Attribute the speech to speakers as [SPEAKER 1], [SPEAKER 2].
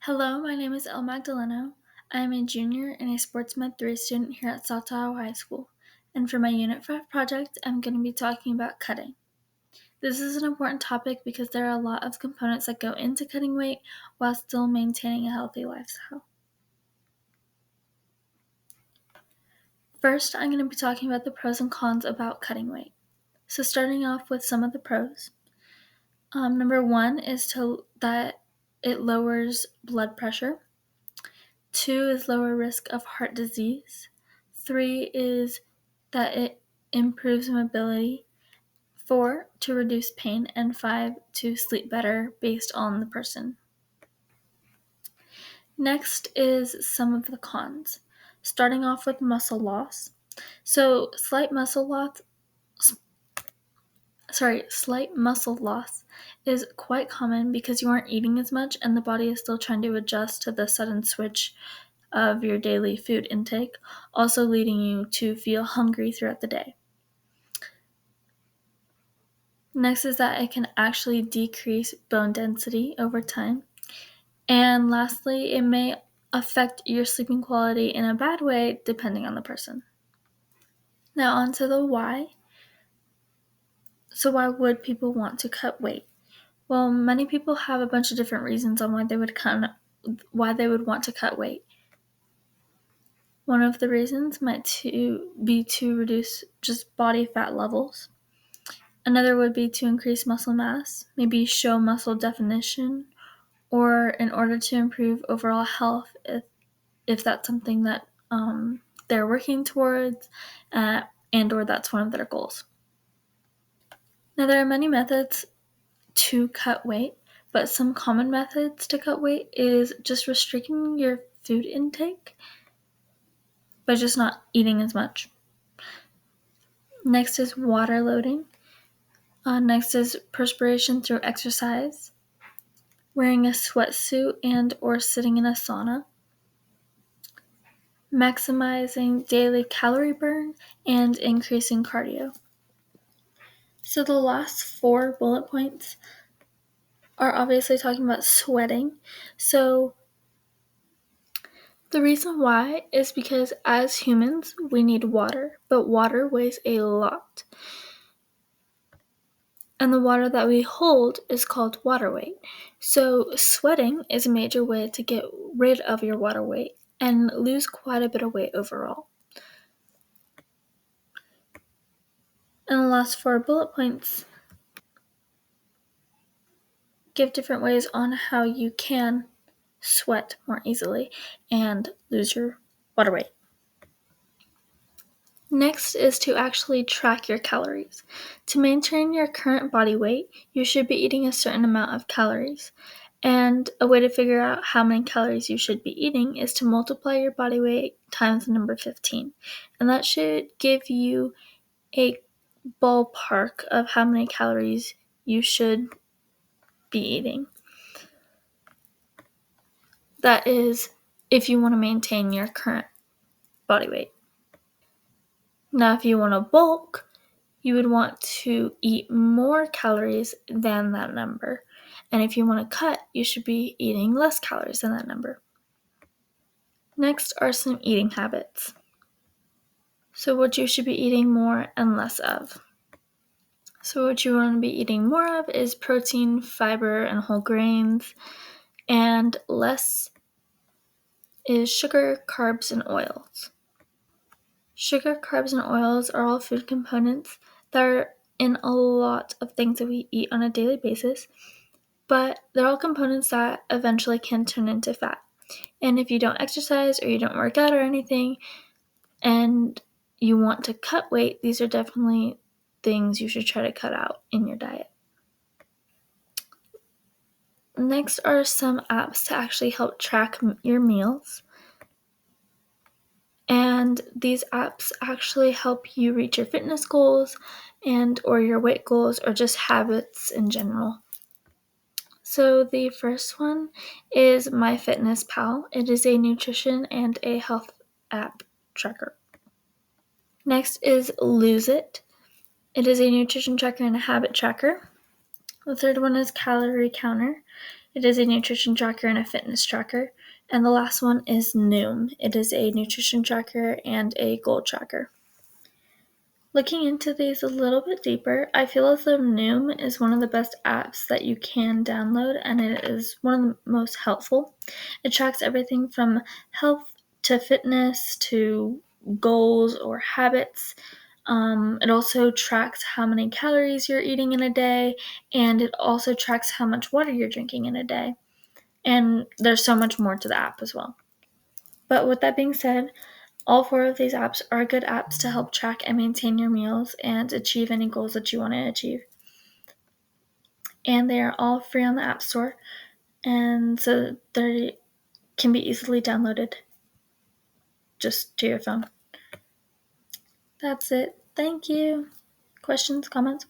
[SPEAKER 1] Hello, my name is El Magdaleno. I am a junior and a Sports Med 3 student here at South Tahoe High School, and for my Unit 5 project, I'm going to be talking about cutting. This is an important topic because there are a lot of components that go into cutting weight while still maintaining a healthy lifestyle. First, I'm going to be talking about the pros and cons about cutting weight. So starting off with some of the pros. Number one is that it lowers blood pressure. 2 is lower risk of heart disease. 3 is that it improves mobility. 4, to reduce pain. And 5, to sleep better based on the person. Next is some of the cons, starting off with muscle loss. So slight muscle loss is quite common because you aren't eating as much and the body is still trying to adjust to the sudden switch of your daily food intake, also leading you to feel hungry throughout the day. Next is that it can actually decrease bone density over time. And lastly, it may affect your sleeping quality in a bad way depending on the person. Now on to the why. So why would people want to cut weight? Well, many people have a bunch of different reasons on why they would want to cut weight. One of the reasons might be to reduce just body fat levels. Another would be to increase muscle mass, maybe show muscle definition, or in order to improve overall health if that's something that they're working towards and or that's one of their goals. Now there are many methods to cut weight, but some common methods to cut weight is just restricting your food intake by just not eating as much. Next is water loading. Next is perspiration through exercise, wearing a sweatsuit and or sitting in a sauna, maximizing daily calorie burn, and increasing cardio. So the last 4 bullet points are obviously talking about sweating. So the reason why is because as humans, we need water, but water weighs a lot. And the water that we hold is called water weight. So sweating is a major way to get rid of your water weight and lose quite a bit of weight overall. And the last 4 bullet points give different ways on how you can sweat more easily and lose your water weight. Next is to actually track your calories. To maintain your current body weight, you should be eating a certain amount of calories. And a way to figure out how many calories you should be eating is to multiply your body weight times the number 15. And that should give you a ballpark of how many calories you should be eating. That is if you want to maintain your current body weight. Now, if you want to bulk, you would want to eat more calories than that number. And if you want to cut, you should be eating less calories than that number. Next are some eating habits. So what you should be eating more and less of. So what you want to be eating more of is protein, fiber, and whole grains, and less is sugar, carbs, and oils. Sugar, carbs, and oils are all food components that are in a lot of things that we eat on a daily basis, but they're all components that eventually can turn into fat. And if you don't exercise or you don't work out or anything, and you want to cut weight, these are definitely things you should try to cut out in your diet. Next are some apps to actually help track your meals. And these apps actually help you reach your fitness goals and or your weight goals or just habits in general. So the first one is MyFitnessPal. It is a nutrition and a health app tracker. Next is Lose It. It is a nutrition tracker and a habit tracker. The third one is Calorie Counter. It is a nutrition tracker and a fitness tracker. And the last one is Noom. It is a nutrition tracker and a goal tracker. Looking into these a little bit deeper, I feel as though Noom is one of the best apps that you can download, and it is one of the most helpful. It tracks everything from health to fitness to goals or habits. It also tracks how many calories you're eating in a day, and it also tracks how much water you're drinking in a day. And there's so much more to the app as well. But with that being said, all 4 of these apps are good apps to help track and maintain your meals and achieve any goals that you want to achieve. And they are all free on the App Store, and so they can be easily downloaded just to your phone. That's it. Thank you. Questions, comments?